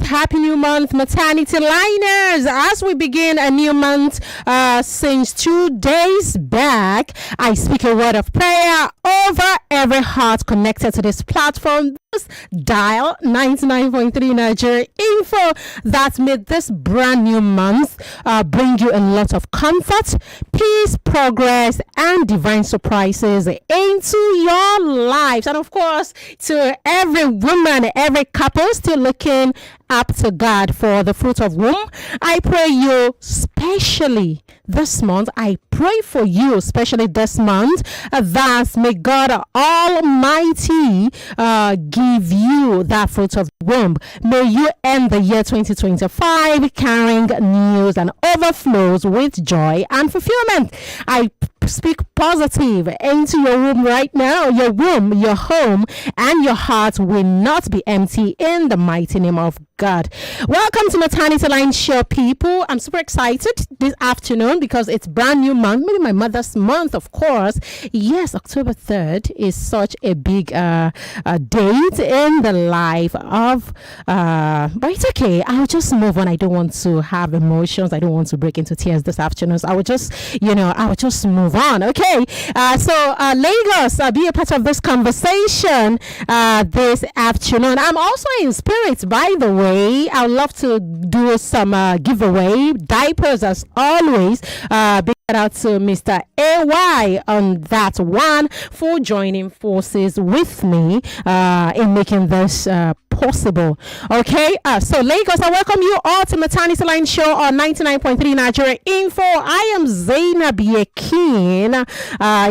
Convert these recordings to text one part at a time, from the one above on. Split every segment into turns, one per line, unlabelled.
Happy new month, maternity liners. As we begin a new month since 2 days back, I speak a word of prayer over every heart connected to this platform. Dial 99.3 Nigeria info that made this brand new month bring you a lot of comfort, peace, progress, and divine surprises into your lives. And of course, to every woman, every couple still looking up to God for the fruit of womb, I pray you specially this month. I pray for you especially this month that may God Almighty give you that fruit of womb. May you end the year 2025 carrying news and overflows with joy and fulfillment. I speak positive into your womb right now. Your womb, your home, and your heart will not be empty in the mighty name of God. Welcome to Maternity Line Show, people. I'm super excited this afternoon because it's brand new month, maybe my mother's month, of course. Yes, October 3rd is such a big date in the life of, but it's okay. I'll just move on. I don't want to have emotions. I don't want to break into tears this afternoon. So I will just, I will just move on. Okay. So Lagos, be a part of this conversation this afternoon. I'm also in spirit, by the way. I'd love to do some giveaway diapers as always. Big shout out to Mr. AY on that one for joining forces with me in making this possible. Okay, so Lagos, I welcome you all to Maternity Line Show on 99.3 Nigeria Info. I am Zaynab.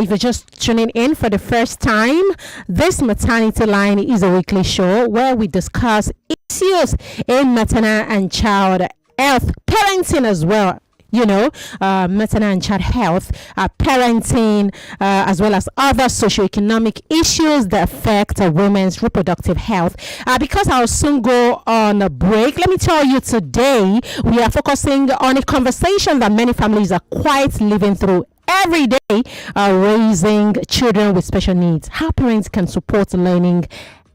If you're just tuning in for the first time, this Maternity Line is a weekly show where we discuss issues in maternal and child health, parenting as well. Maternal and child health, parenting, as well as other socioeconomic issues that affect women's reproductive health. Because I'll soon go on a break, let me tell you today we are focusing on a conversation that many families are quite living through every day, raising children with special needs. How parents can support learning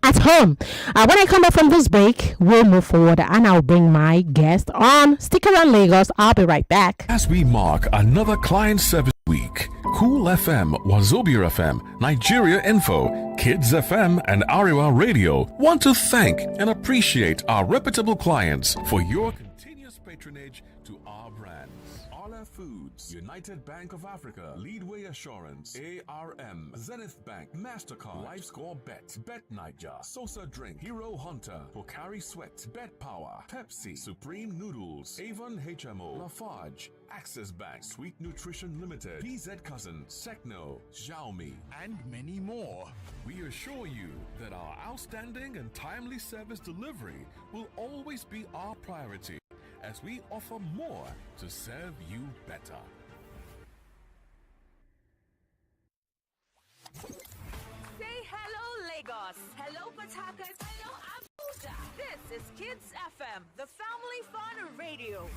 at home. When I come back from this break, we'll move forward and I'll bring my guest on. Stick around, Lagos. I'll be right back.
As we mark another client service week, Cool FM, Wazobia FM, Nigeria Info, Kids FM, and Ariwa Radio want to thank and appreciate our reputable clients for your continuous patronage to our brands. Foods, United Bank of Africa, Leadway Assurance, ARM, Zenith Bank, MasterCard, LifeScore Bet, Bet Niger, Sosa Drink, Hero Hunter, Pocari Sweat, Bet Power, Pepsi, Supreme Noodles, Avon HMO, Lafarge, Access Bank, Sweet Nutrition Limited, PZ Cousins, Secno, Xiaomi, and many more. We assure you that our outstanding and timely service delivery will always be our priority, as we offer more to serve you better.
Say hello, Lagos. Hello, Port Harcourt. Hello, Abuja. This is Kids FM, the family fun radio.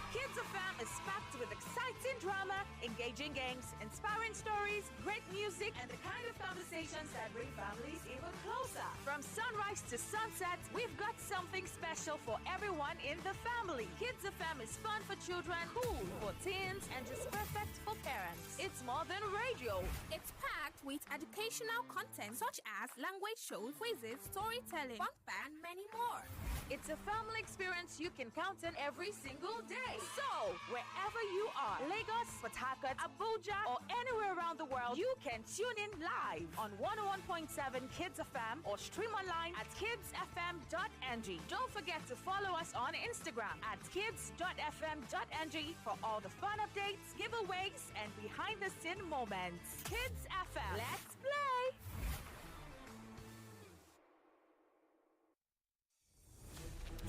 Kids FM is packed with exciting drama, engaging games, inspiring stories, great music, and the kind of conversations that bring families even closer. From sunrise to sunset, we've got something special for everyone in the family. Kids FM is fun for children, cool for teens, and just perfect for parents. It's more than radio.
It's packed with educational content such as language shows, quizzes, storytelling, fun fact, and many more.
It's a family experience you can count on every single day. So, wherever you are, Lagos, Port Harcourt, Abuja, or anywhere around the world, you can tune in live on 101.7 Kids FM or stream online at kidsfm.ng. Don't forget to follow us on Instagram at kids.fm.ng for all the fun updates, giveaways, and behind-the-scene moments. Kids FM, let's play!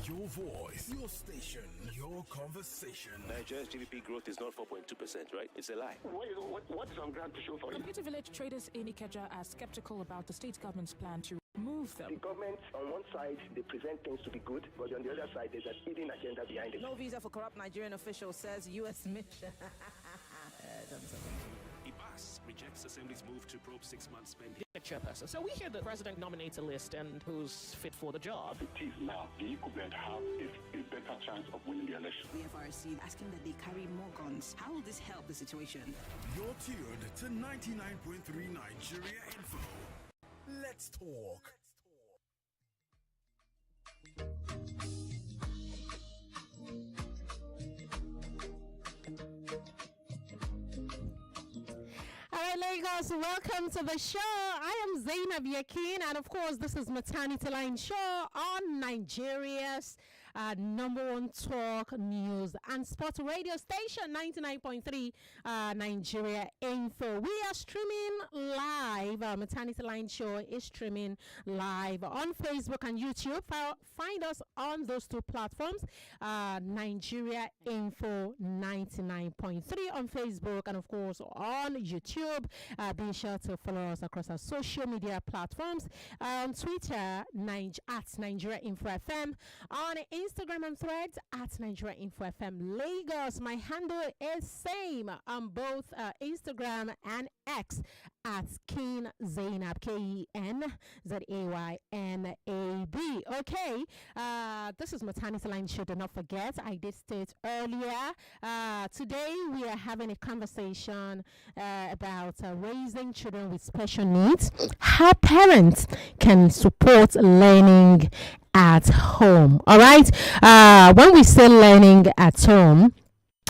Your voice, your station, your conversation.
Nigeria's GDP growth is not 4.2%, right? It's a lie.
What is on ground to show for it?
Computer Village traders in Ikeja are skeptical about the state government's plan to remove them.
The government, on one side, they present things to be good, but on the other side, there's a hidden agenda behind it.
No visa for corrupt Nigerian official, says U.S. mission.
IBAS rejects Assembly's move to probe 6 months spending.
chairperson. So we hear the president nominates a list and who's fit for the job.
It is now. The incumbent have a better chance of winning the election.
The FRC asking that they carry more guns. How will this help the situation?
You're tuned to 99.3 Nigeria Info. Let's talk.
All right, Lagos, welcome to the show. I am Zaynab Yakin, and of course, this is Maternity Line Show on Nigeria's number one talk, news, and sports radio station, 99.3 Nigeria Info. We are streaming live. Maternity Line Show is streaming live on Facebook and YouTube. Find us on those two platforms, Nigeria Info 99.3 on Facebook, and of course on YouTube. Be sure to follow us across our social media platforms. On Twitter, at Nigeria Info FM. On Instagram and Threads at Nigeria Info FM Lagos. My handle is same on both Instagram and X at Ken Zaynab, KenZaynab. Okay, this is Maternity Line Show. Do not forget, I did state earlier. Today we are having a conversation about raising children with special needs, how parents can support learning at home. All right, when we say learning at home,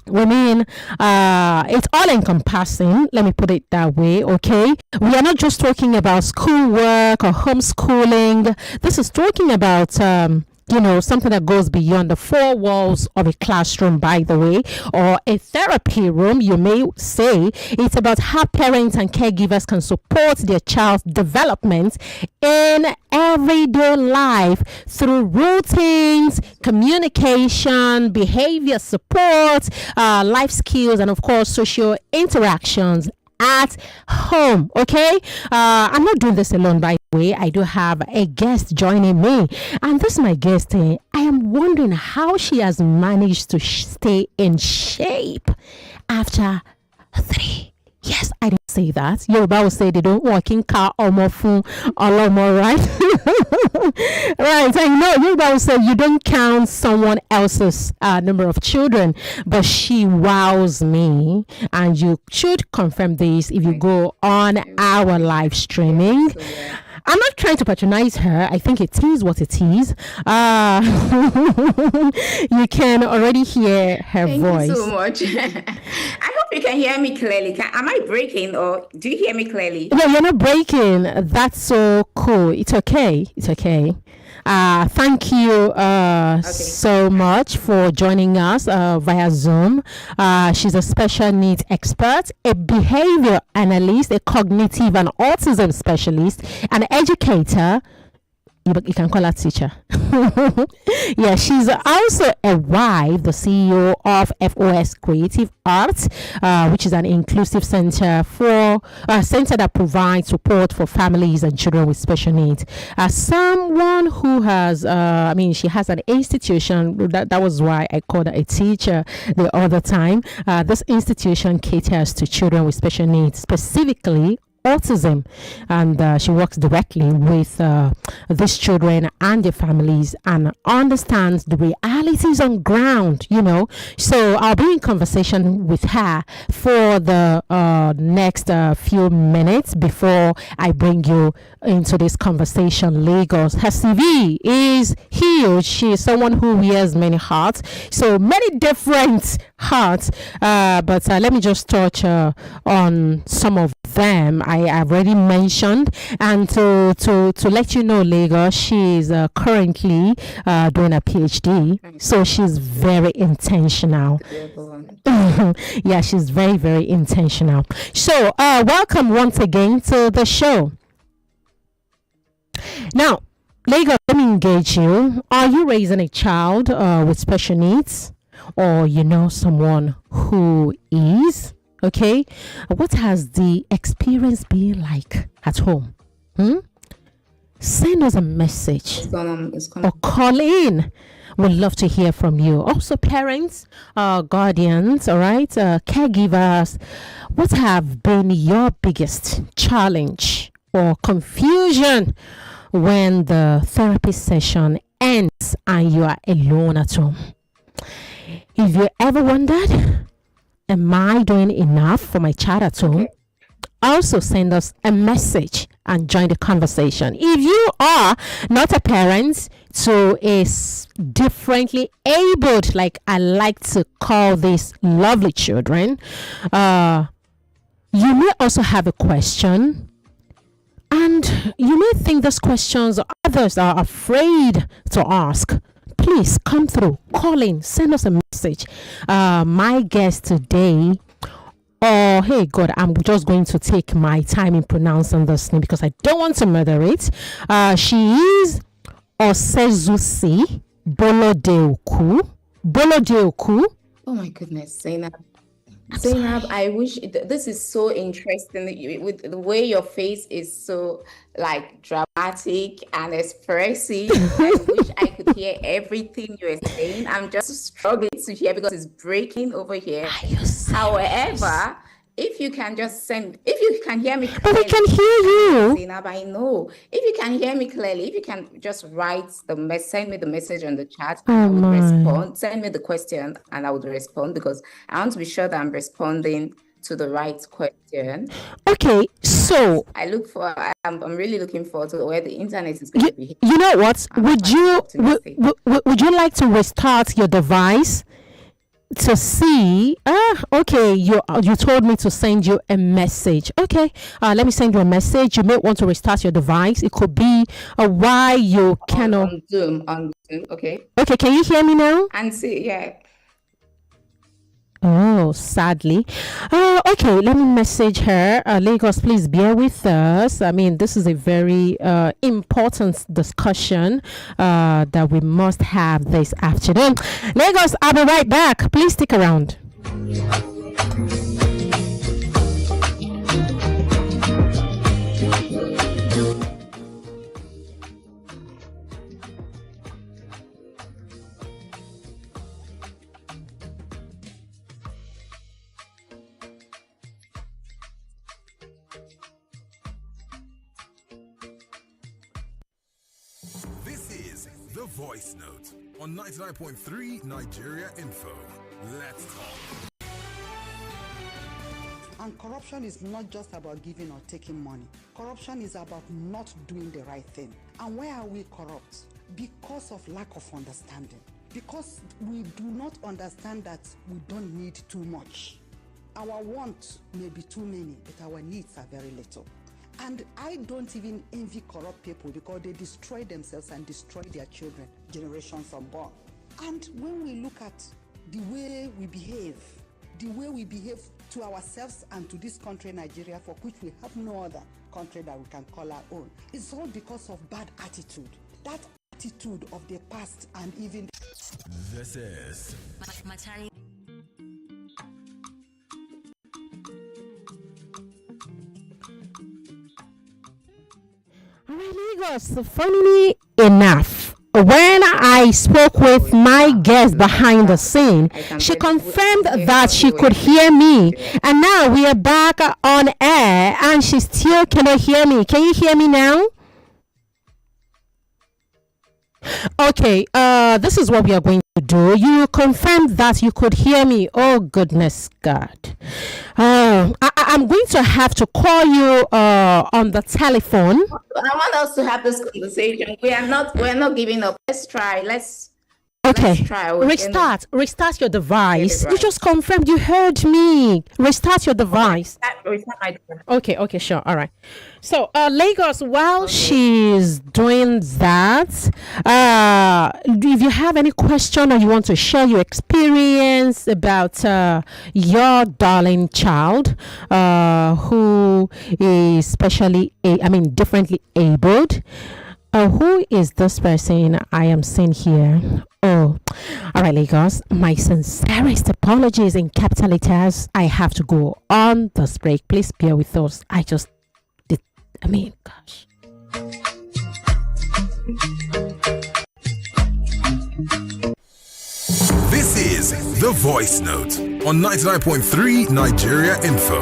we mean it's all encompassing. Let me put it that way. Okay, we are not just talking about schoolwork or homeschooling. This is talking about something that goes beyond the four walls of a classroom, by the way, or a therapy room, you may say. It's about how parents and caregivers can support their child's development in everyday life through routines, communication, behavior support, life skills, and of course, social interactions at home. Okay, I'm not doing this alone, by the way. I do have a guest joining me, and this is my guest. I am wondering how she has managed to stay in shape after 3 years. I didn't say that. Yoruba will say they don't walk in car or more fun or more, right? Right, I know Yoruba will say you don't count someone else's number of children, but she wows me, and you should confirm this if you go on our live streaming. I'm not trying to patronize her. I think it is what it is. You can already hear her voice.
Thank you so much. I hope you can hear me clearly. Am I breaking, or do you hear me clearly?
No, you're not breaking. That's so cool. It's okay. It's okay. Thank you so much for joining us via Zoom. She's a special needs expert, a behavior analyst, a cognitive and autism specialist, an educator. You can call her teacher. Yeah, she's also a wife, the CEO of FOS Creative Arts, which is an inclusive center that provides support for families and children with special needs. Someone who has, she has an institution. That was why I called her a teacher the other time. This institution caters to children with special needs, specifically autism, and she works directly with these children and their families and understands the realities on ground, so I'll be in conversation with her for the next few minutes before I bring you into this conversation. Lagos, her CV is huge. She is someone who wears many hats, so many different hats, but let me just touch on some of them I have already mentioned. And to let you know, Lagos, she is currently doing a PhD, so she's very intentional. Yeah, she's very, very intentional. So welcome once again to the show. Now, Lagos, let me engage you. Are you raising a child with special needs, or someone who is? Okay, what has the experience been like at home? Send us a message or call in. We'd love to hear from you. Also, parents, guardians, all right, caregivers. What have been your biggest challenge or confusion when the therapy session ends and you are alone at home. If you ever wondered, am I doing enough for my child at home? Also send us a message and join the conversation. If you are not a parent to a differently abled, like I like to call these lovely children, you may also have a question, and you may think those questions others are afraid to ask. Please come through, call in, send us a message. My guest today, oh, hey God, I'm just going to take my time in pronouncing this name because I don't want to murder it. She is Osezusi Bolodeoku. Bolodeoku.
Oh my goodness, Zaynab. Zaynab, I wish this is so interesting with the way your face is so like dramatic and expressive. I wish I could hear everything you're saying. I'm just struggling to hear because it's breaking over here. However, if you can hear me clearly,
but I can hear you.
Zaynab, I know. If you can hear me clearly, if you can just send me the message on the chat, and I would respond. Send me the question and I would respond because I want to be sure that I'm responding to the right question.
Okay, so
I'm really looking forward to where the internet is going to be.
You know what? Would you like to restart your device to see? Okay, you told me to send you a message. Okay, let me send you a message. You may want to restart your device. It could be why you cannot
on Zoom. Okay,
can you hear me now?
And see, yeah.
Oh, sadly. Okay, let me message her. Lagos, please bear with us. I mean, this is a very important discussion that we must have this afternoon. Lagos, I'll be right back. Please stick around.
The Voice Note on 99.3 Nigeria Info. Let's talk.
And corruption is not just about giving or taking money. Corruption is about not doing the right thing. And why are we corrupt? Because of lack of understanding. Because we do not understand that we don't need too much. Our wants may be too many, but our needs are very little. And I don't even envy corrupt people because they destroy themselves and destroy their children, generations unborn. And when we look at the way we behave to ourselves and to this country, Nigeria, for which we have no other country that we can call our own, it's all because of bad attitude. That attitude of the past and even...
This is...
Lagos, funnily enough, when I spoke with my guest behind the scene, she confirmed that she could hear me. And now we are back on air and she still cannot hear me. Can you hear me now? Okay, this is what we are going to do. You confirmed that you could hear me. Oh, goodness God. I'm going to have to call you on the telephone.
I want us to have this conversation. We're not giving up. Let's try.
Okay,
let's try.
Restart your device. You just confirmed you heard me. Restart your device.
Restart my device.
Okay, sure. All right. So, Lagos, while she's doing that, if you have any question or you want to share your experience about your darling child who is differently abled, who is this person I am seeing here? Oh, all right, Lagos. My sincerest apologies in capital letters. I have to go on this break. Please bear with us. Gosh.
This is The Voice Note on 99.3 Nigeria Info.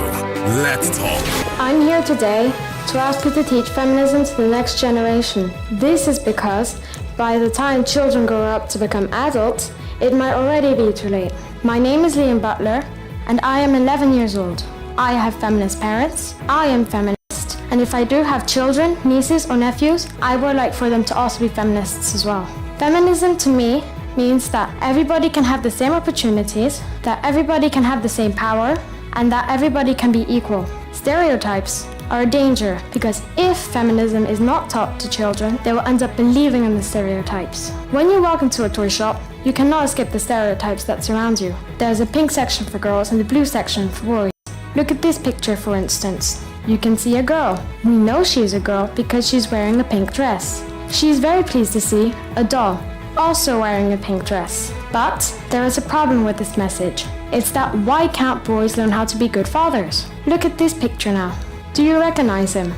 Let's talk.
I'm here today to ask you to teach feminism to the next generation. This is because by the time children grow up to become adults, it might already be too late. My name is Liam Butler, and I am 11 years old. I have feminist parents, I am feminist, and if I do have children, nieces or nephews, I would like for them to also be feminists as well. Feminism to me means that everybody can have the same opportunities, that everybody can have the same power, and that everybody can be equal. Stereotypes are a danger because if feminism is not taught to children, they will end up believing in the stereotypes. When you walk into a toy shop, you cannot escape the stereotypes that surround you. There's a pink section for girls and a blue section for boys. Look at this picture, for instance. You can see a girl. We know she's a girl because she's wearing a pink dress. She's very pleased to see a doll, also wearing a pink dress. But there is a problem with this message. It's that why can't boys learn how to be good fathers? Look at this picture now. Do you recognize him?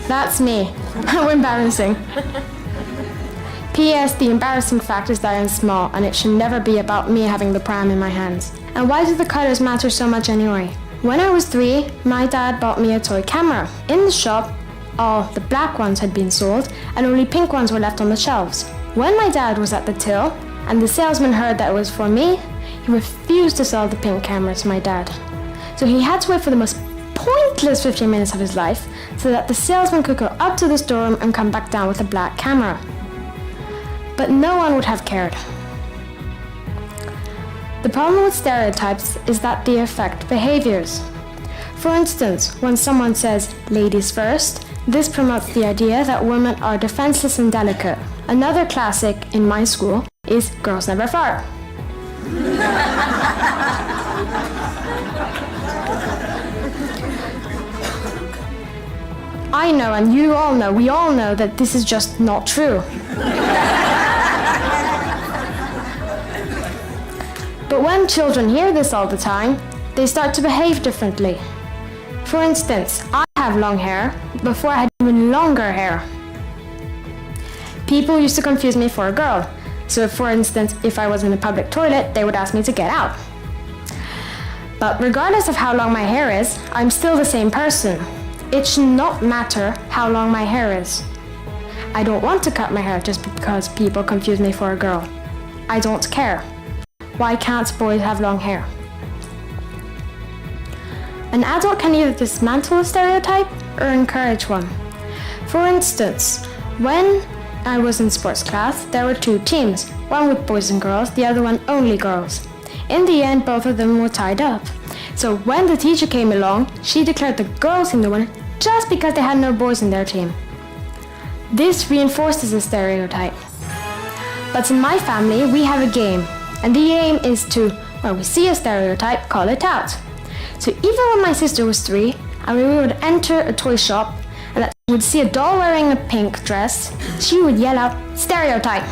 That's me. How embarrassing. P.S. The embarrassing fact is that I'm small and it should never be about me having the pram in my hands. And why do the colors matter so much anyway? When I was 3, my dad bought me a toy camera. In the shop, all the black ones had been sold and only pink ones were left on the shelves. When my dad was at the till and the salesman heard that it was for me, he refused to sell the pink camera to my dad. So he had to wait for the most pointless 15 minutes of his life so that the salesman could go up to the storeroom and come back down with a black camera. But no one would have cared. The problem with stereotypes is that they affect behaviors. For instance, when someone says, "ladies first," this promotes the idea that women are defenseless and delicate. Another classic in my school is "girls never fart." I know, and you all know, we all know that this is just not true. But when children hear this all the time, they start to behave differently. For instance, I have long hair before I had even longer hair. People used to confuse me for a girl. So for instance, if I was in a public toilet, they would ask me to get out. But regardless of how long my hair is, I'm still the same person. It should not matter how long my hair is. I don't want to cut my hair just because people confuse me for a girl. I don't care. Why can't boys have long hair? An adult can either dismantle a stereotype or encourage one. For instance, when I was in sports class, there were 2 teams, one with boys and girls, the other one only girls. In the end, both of them were tied up. So when the teacher came along, she declared the girls in the winner just because they had no boys in their team. This reinforces a stereotype. But in my family, we have a game, and the aim is to, when we see a stereotype, call it out. So even when my sister was 3, and we would enter a toy shop, and that she would see a doll wearing a pink dress, she would yell out, "Stereotype!"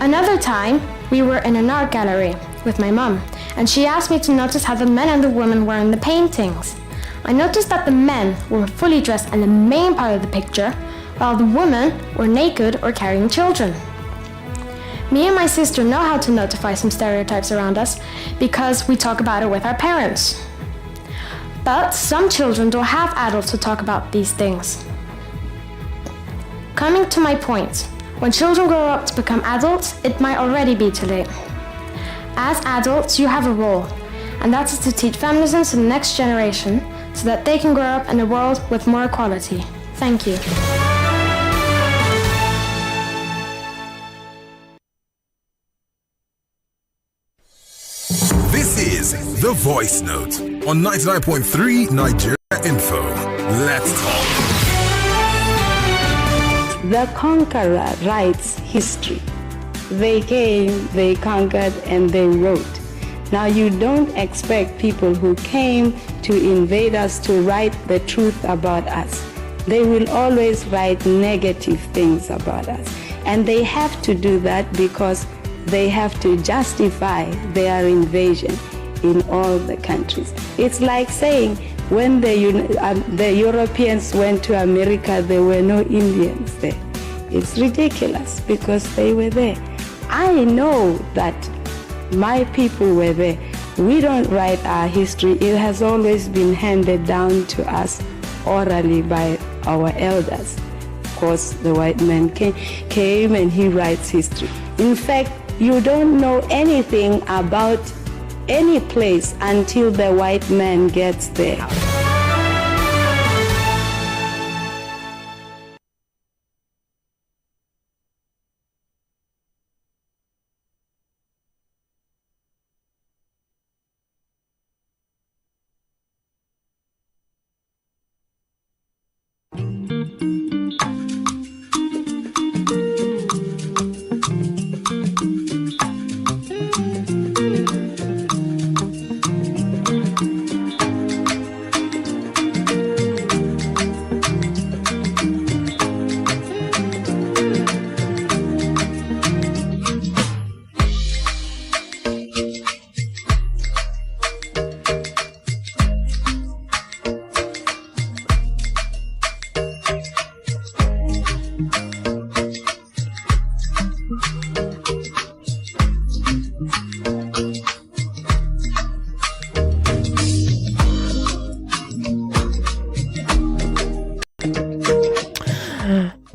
Another time, we were in an art gallery with my mum, and she asked me to notice how the men and the women were in the paintings. I noticed that the men were fully dressed in the main part of the picture, while the women were naked or carrying children. Me and my sister know how to notify some stereotypes around us because we talk about it with our parents. But some children don't have adults to talk about these things. Coming to my point, when children grow up to become adults, it might already be too late. As adults, you have a role, and that is to teach feminism to the next generation so that they can grow up in a world with more equality. Thank you.
This is The Voice Note on 99.3 Nigeria Info. Let's talk.
The conqueror writes history. They came, they conquered, and they wrote. Now you don't expect people who came to invade us to write the truth about us. They will always write negative things about us. And they have to do that because they have to justify their invasion in all the countries. It's like saying when the Europeans went to America, there were no Indians there. It's ridiculous because they were there. I know that my people were there. We don't write our history. It has always been handed down to us orally by our elders. Of course, the white man came and he writes history. In fact, you don't know anything about any place until the white man gets there.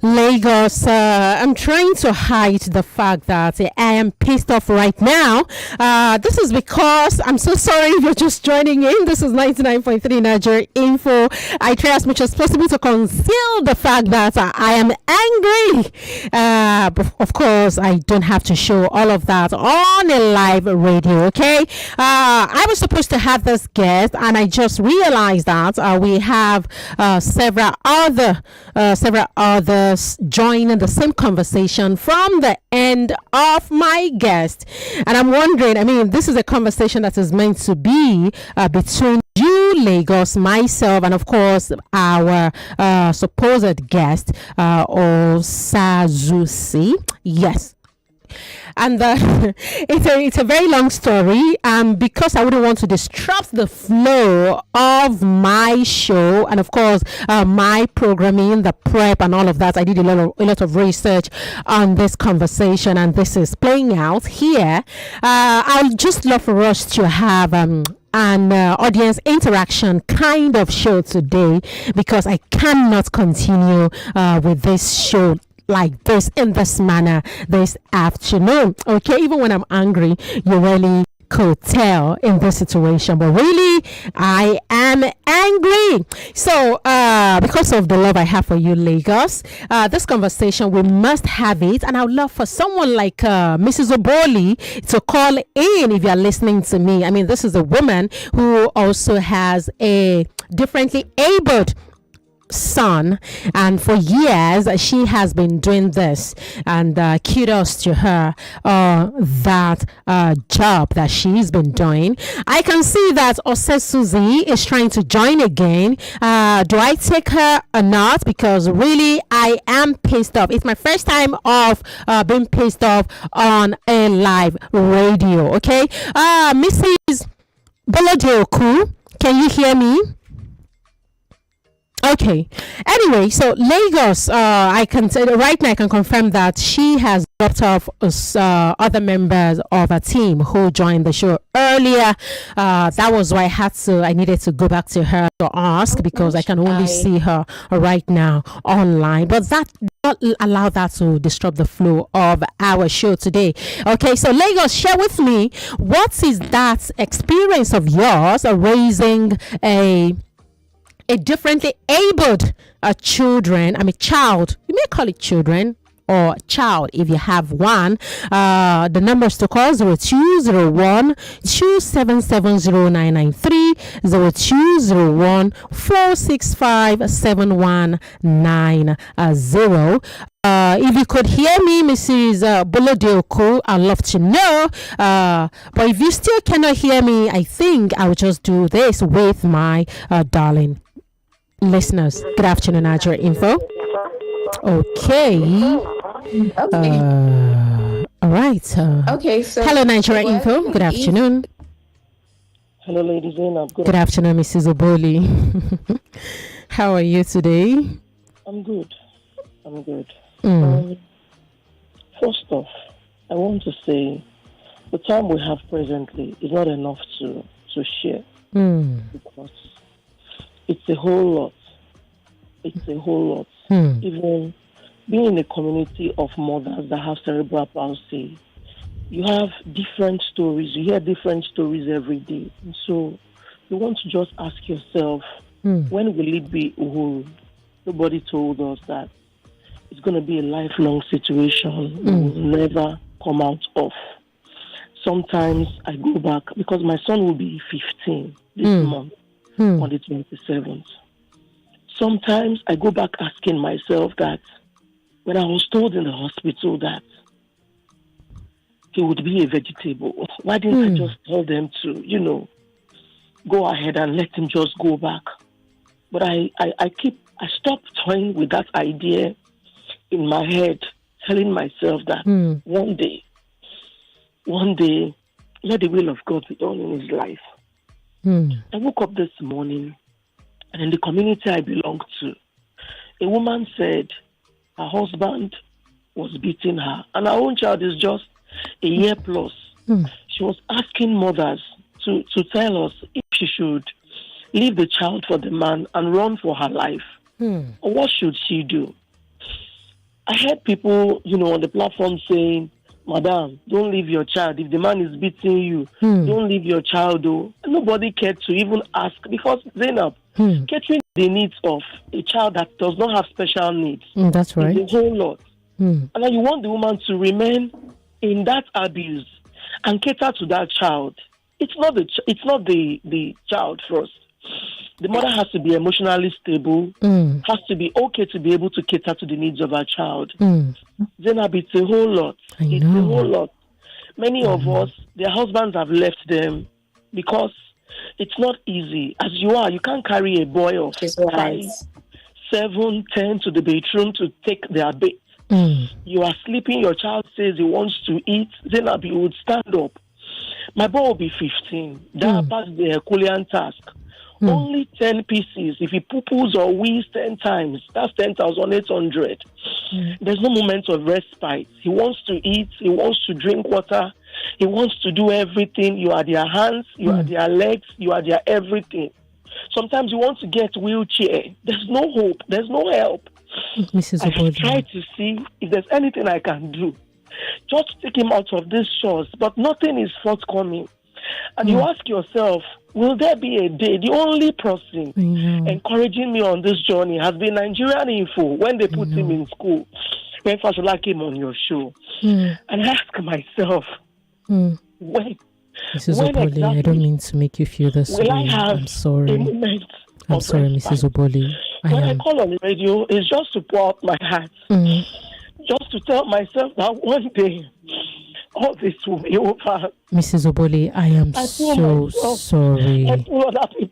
Lagos, I'm trying to hide the fact that I am pissed off right now. This is because I'm so sorry if you're just joining in. This is 99.3 Nigeria Info. I try as much as possible to conceal the fact that I am angry. But of course, I don't have to show all of that on a live radio, okay? I was supposed to have this guest, and I just realized that we have several others joining the same conversation from the end of my guest. And I'm wondering, I mean, this is a conversation that is meant to be between you, Lagos, myself, and of course our supposed guest, Osezusi. Yes. And it's a very long story, because I wouldn't want to disrupt the flow of my show and of course my programming, the prep and all of that. I did a lot of research on this conversation, and this is playing out here. I'd just love for us to have an audience interaction kind of show today, because I cannot continue with this show like this in this manner this afternoon. Okay, even when I'm angry, you really could tell in this situation, but really I am angry. So because of the love I have for you, Lagos, this conversation, we must have it, and I would love for someone like Mrs. Oboli to call in if you're listening to me. I mean, this is a woman who also has a differently abled son, and for years she has been doing this, and kudos to her that job that she's been doing. I can see that Osezusi is trying to join again. Do I take her or not? Because really I am pissed off. It's my first time of being pissed off on a live radio. Okay, Mrs. Bolodeoku, can you hear me? Okay. Anyway, so Lagos, I can say right now I can confirm that she has dropped off other members of a team who joined the show earlier. That was why I needed to go back to her to ask, because I can only see her right now online. But that not allow that to disrupt the flow of our show today. Okay, so Lagos, share with me, what is that experience of yours raising a differently abled child. You may call it children or child if you have one. The numbers to call 0201 2770993, 0201 465 7190. If you could hear me, Mrs. Bolodeoku, I'd love to know. But if you still cannot hear me, I think I will just do this with my darling listeners. Good afternoon, Nigeria Info. Okay. All right.
Okay. So
hello, Nigeria Info. Good afternoon.
Hello, ladies. Zaynab.
Good afternoon, Mrs. Oboli. How are you today?
I'm good.
Mm.
First off, I want to say the time we have presently is not enough to share because it's a whole lot. It's a whole lot. Even being in a community of mothers that have cerebral palsy, you have different stories. You hear different stories every day. And so you want to just ask yourself, when will it be uhuru? Nobody told us that it's going to be a lifelong situation we will never come out of. Sometimes I go back because my son will be 15 this month on the 27th. Sometimes I go back asking myself that when I was told in the hospital that he would be a vegetable, why didn't I just tell them to, go ahead and let him just go back? But I stopped toying with that idea in my head, telling myself that one day, let the will of God be done in his life. I woke up this morning, and in the community I belong to, a woman said her husband was beating her, and her own child is just a year plus. She was asking mothers to tell us if she should leave the child for the man and run for her life. Or what should she do? I heard people, on the platform saying, Madam, don't leave your child. If the man is beating you, don't leave your child. Oh. Nobody cared to even ask because, Zaynab, catering the needs of a child that does not have special needs
that's right.
is a whole lot. And then you want the woman to remain in that abuse and cater to that child. It's not the child first. The mother has to be emotionally stable, has to be okay to be able to cater to the needs of her child. Zaynab, it's a whole lot. It's a whole lot. Many of us, their husbands have left them because it's not easy. As you are, you can't carry a boy of 5, 7, 10 to the bedroom to take their bait. You are sleeping, your child says he wants to eat. Zaynab, you would stand up. My boy will be 15. That passed the Herculean task. Only 10 pieces. If he poo-poos or wheezes 10 times, that's 10,800. There's no moment of respite. He wants to eat. He wants to drink water. He wants to do everything. You are their hands. You are their legs. You are their everything. Sometimes you want to get wheelchair. There's no hope. There's no help.
Mrs.
I try to see if there's anything I can do. Just take him out of these shores, but nothing is forthcoming. And you ask yourself, will there be a day? The only person encouraging me on this journey has been Nigerian Info when they put him in school, when Fashola came on your show. And I ask myself, when
Mrs. Oboli, exactly, I don't mean to make you feel this way. I'm sorry. I'm sorry, Mrs. Oboli.
When I call on the radio, it's just to pour out my heart. Just to tell myself that one day, all this will be over.
Mrs. Oboli, I am so sorry.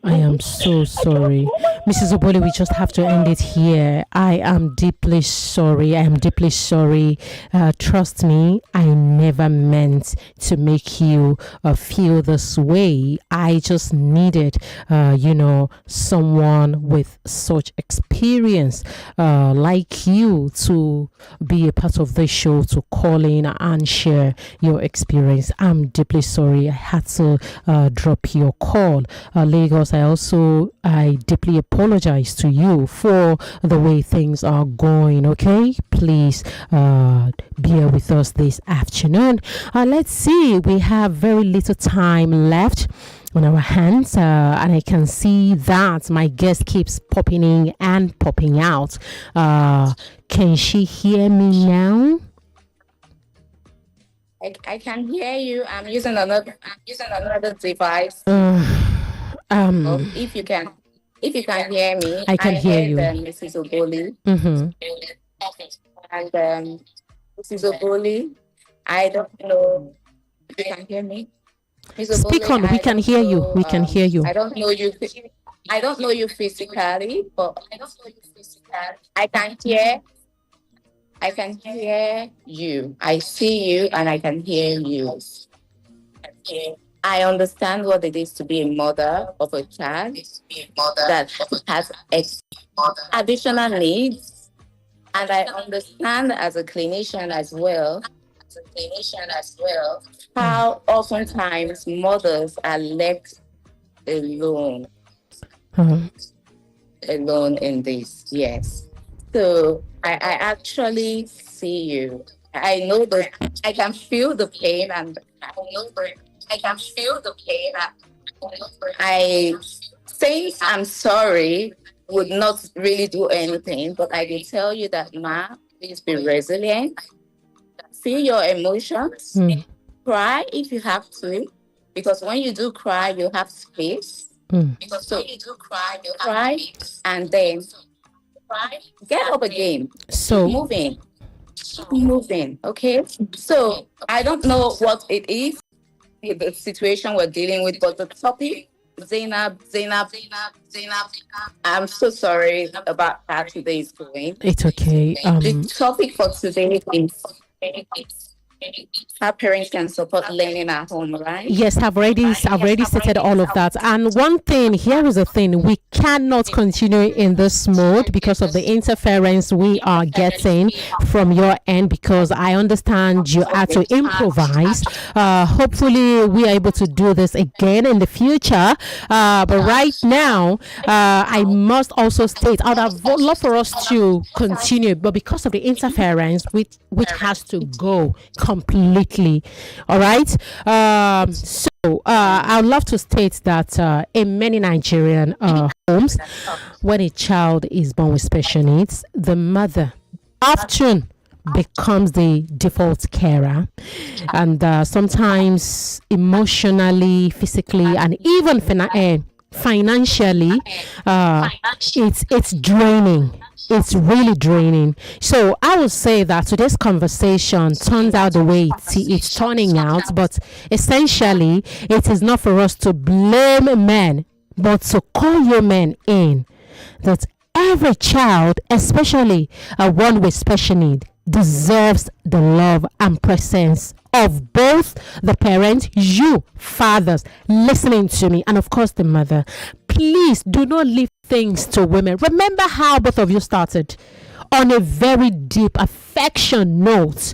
I am so sorry. Mrs. Oboli, we just have to end it here. I am deeply sorry. I am deeply sorry. Trust me, I never meant to make you feel this way. I just needed, someone with such experience like you to be a part of this show, to call in and share your experience. I'm deeply sorry I had to drop your call. Lagos, I deeply apologize to you for the way things are going. Okay, please bear with us this afternoon. Let's see, we have very little time left on our hands, and I can see that my guest keeps popping in and popping out. Can she hear me now?
I can hear you. I'm using another device. If you can hear me,
I can hear you.
Mrs. Oboli. And Mrs. Oboli, I don't know if you can hear me.
Speak on. We can hear you. We can hear you.
I don't know you. I don't know you physically, but I can hear. I can hear you. I see you, and I can hear you. I understand what it is to be a mother of a child that has additional needs, and I understand as a clinician as well clinician as well, how oftentimes mothers are left alone, alone in this. Yes. So I actually see you. I know that I can feel the pain, and I know that I can feel the pain. I think I'm sorry would not really do anything, but I can tell you that, Ma, please be resilient. Feel your emotions. Cry if you have to, because when you do cry, you have space. Because when you do cry, you cry, and then get up again.
So
Keep moving. Okay. So I don't know what it is, the situation we're dealing with, but the topic, Zaynab. I'm so sorry about how today is going.
it's okay.
The topic for today is how parents can support learning at home, right?
Yes, I've already stated all of that. And one thing, here is the thing, we cannot continue in this mode because of the interference we are getting from your end, because I understand you had to improvise. Hopefully we are able to do this again in the future. But right now, I must also state, I would have loved for us to continue, but because of the interference, which has to go completely. All right. So I would love to state that in many Nigerian homes, when a child is born with special needs, the mother often becomes the default carer, and sometimes emotionally, physically, and even financially, it's draining. It's really draining. So I would say that today's conversation turns out the way it's turning out, but essentially it is not for us to blame men, but to call you men in that every child, especially one with special need, deserves the love and presence of both the parent, you fathers listening to me, and of course the mother. Please do not leave things to women. Remember how both of you started on a very deep affection note,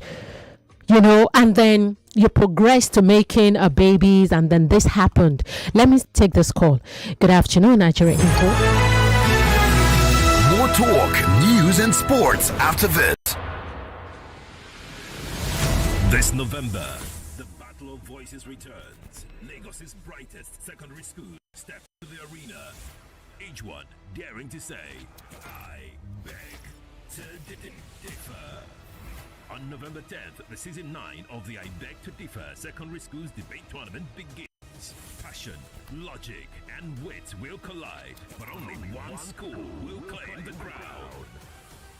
and then you progressed to making babies, and then this happened. Let me take this call. Good afternoon, Nigeria Info.
More talk, news, and sports after this.
This November, the Battle of Voices returns. Lagos's brightest secondary school step to the arena. Each one daring to say, I beg to differ. On November 10th, the season 9 of the I Beg to Differ Secondary Schools Debate Tournament begins. Passion, logic, and wit will collide, but only one school will claim the crown.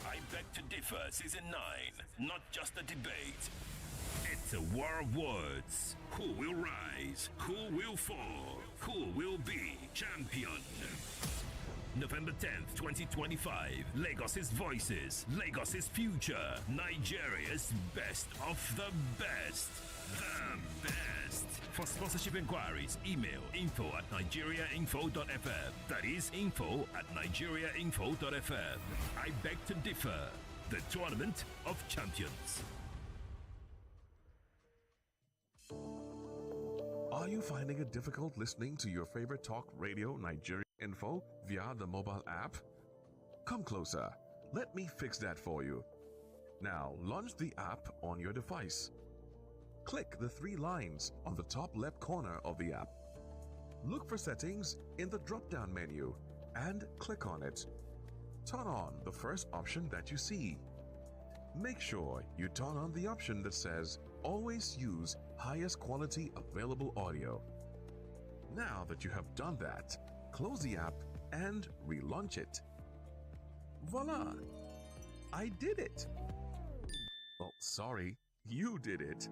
I Beg to Differ Season 9, not just a debate. It's a war of words. Who will rise? Who will fall? Who will be champion? November 10th, 2025. Lagos's voices. Lagos's future. Nigeria's best of the best. The best. For sponsorship inquiries, email info@nigeriainfo.fm. That is info@nigeriainfo.fm. I Beg to Differ. The Tournament of Champions.
Are you finding it difficult listening to your favorite talk radio, Nigeria Info, via the mobile app? Come closer. Let me fix that for you. Now, launch the app on your device. Click the 3 lines on the top left corner of the app. Look for settings in the drop-down menu and click on it. Turn on the first option that you see. Make sure you turn on the option that says always use highest quality available audio. Now that you have done that, close the app and relaunch it. Voila! I did it! Well, sorry, you did it.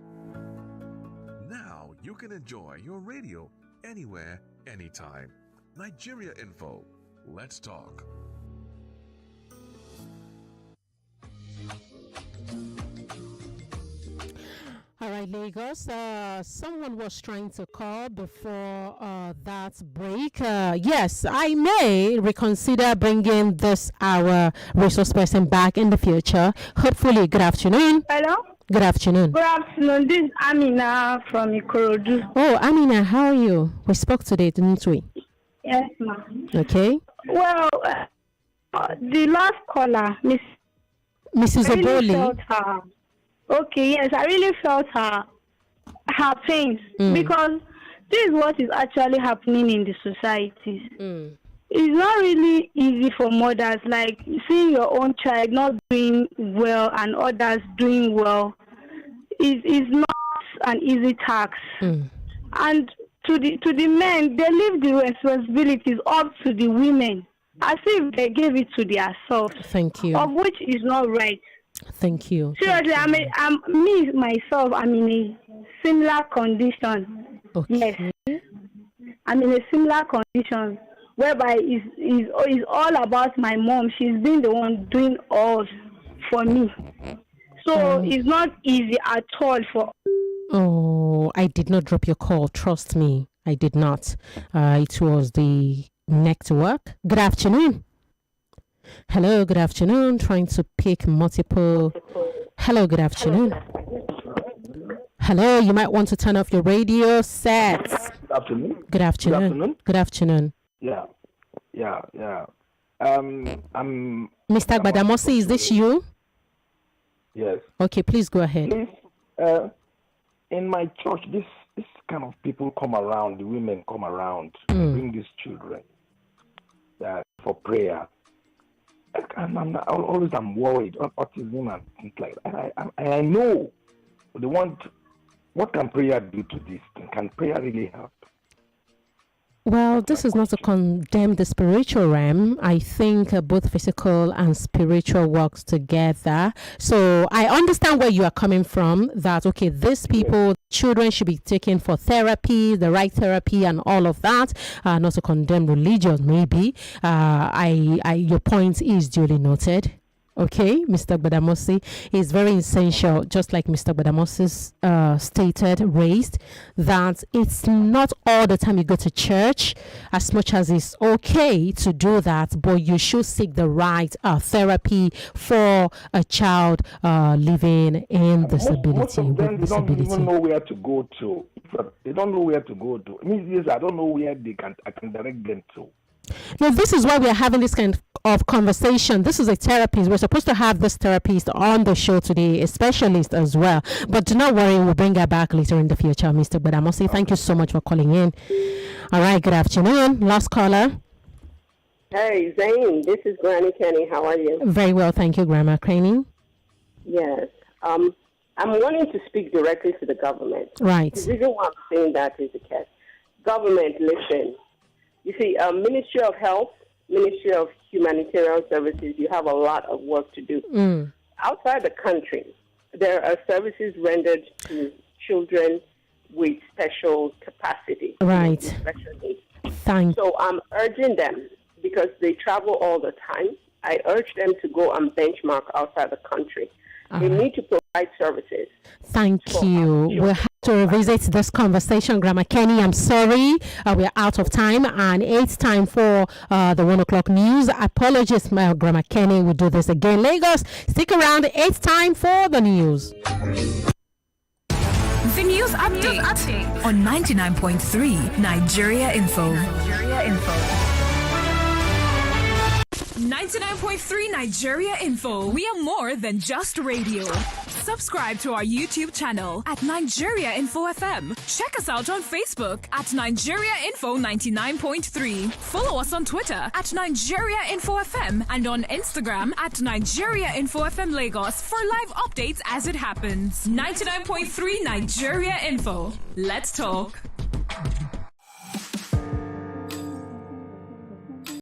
Now you can enjoy your radio anywhere, anytime. Nigeria Info. Let's talk.
All right, Lagos. Someone was trying to call before that break. Yes, I may reconsider bringing this our resource person back in the future. Hopefully, good afternoon.
Hello?
Good afternoon.
Good afternoon. This is Amina from Ikorodu.
Oh, Amina, how are you? We spoke today, didn't we?
Yes, ma'am.
Okay.
Well, the last caller,
Mrs.
I really
Oboli.
felt her. Okay, yes, I really felt her pains because this is what is actually happening in the societies. It's not really easy for mothers, like seeing your own child not doing well and others doing well. Is not an easy task. And to the men, they leave the responsibilities up to the women as if they gave it to themselves.
Thank you.
Of which is not right.
Thank you.
Seriously, I'm in a similar condition.
Okay.
Yes, I'm in a similar condition whereby it's all about my mom. She's been the one doing all for me. So it's not easy at all for.
Oh, I did not drop your call. Trust me, I did not. It was the network. Good afternoon. Hello, good afternoon. Trying to pick multiple. Hello, good afternoon. Hello, you might want to turn off your radio set.
Good afternoon.
Good afternoon.
Good afternoon.
Good afternoon.
Yeah.
Mr. Badamosi, is this you?
Yes.
Okay, please go ahead.
Please, in my church, this kind of people come around, the women come around, bring these children for prayer. I'm worried on autism and things like that. I know they want. What can prayer do to this thing? Can prayer really help?
Well, this is not to condemn the spiritual realm. I think both physical and spiritual works together. So I understand where you are coming from, that, okay, these people, children should be taken for therapy, the right therapy and all of that. Not to condemn religion, maybe. Your point is duly noted. Okay, Mr. Badamosi is very essential, just like Mr. Badamosi's raised, that it's not all the time you go to church, as much as it's okay to do that, but you should seek the right therapy for a child living in disability.
Most of them, they don't even know where to go to. They don't know where to go to. It means I don't know where I can direct them to.
Now, this is why we are having this kind of conversation. This is a therapist. We're supposed to have this therapist on the show today, a specialist as well. But do not worry, we'll bring her back later in the future, Mr. Badamosi. Thank you so much for calling in. All right, good afternoon. Last caller.
Hey, Zane, this is Granny Kenny. How are you?
Very well, thank you, Grandma Craney.
Yes. I'm wanting to speak directly to the government.
Right.
The reason why I'm saying that is because government, listen. You see, Ministry of Health, Ministry of Humanitarian Services, you have a lot of work to do. Outside the country, there are services rendered to children with special capacity.
Right.
Special needs.
Thanks.
So I'm urging them, because they travel all the time, I urge them to go and benchmark outside the country. They need to provide services.
Thank you. We'll have to revisit this conversation, Grandma Kenny. I'm sorry, we're out of time, and it's time for the 1 o'clock news. Apologies, my Grandma Kenny. We'll do this again. Lagos, stick around. It's time for the news.
The news update on 99.3 Nigeria Info. 99.3 Nigeria Info. We are more than just radio. Subscribe to our YouTube channel at Nigeria Info FM. Check us out on Facebook at Nigeria Info 99.3. Follow us on Twitter at Nigeria Info FM and on Instagram at Nigeria Info FM Lagos for live updates as it happens. 99.3 Nigeria Info. Let's talk.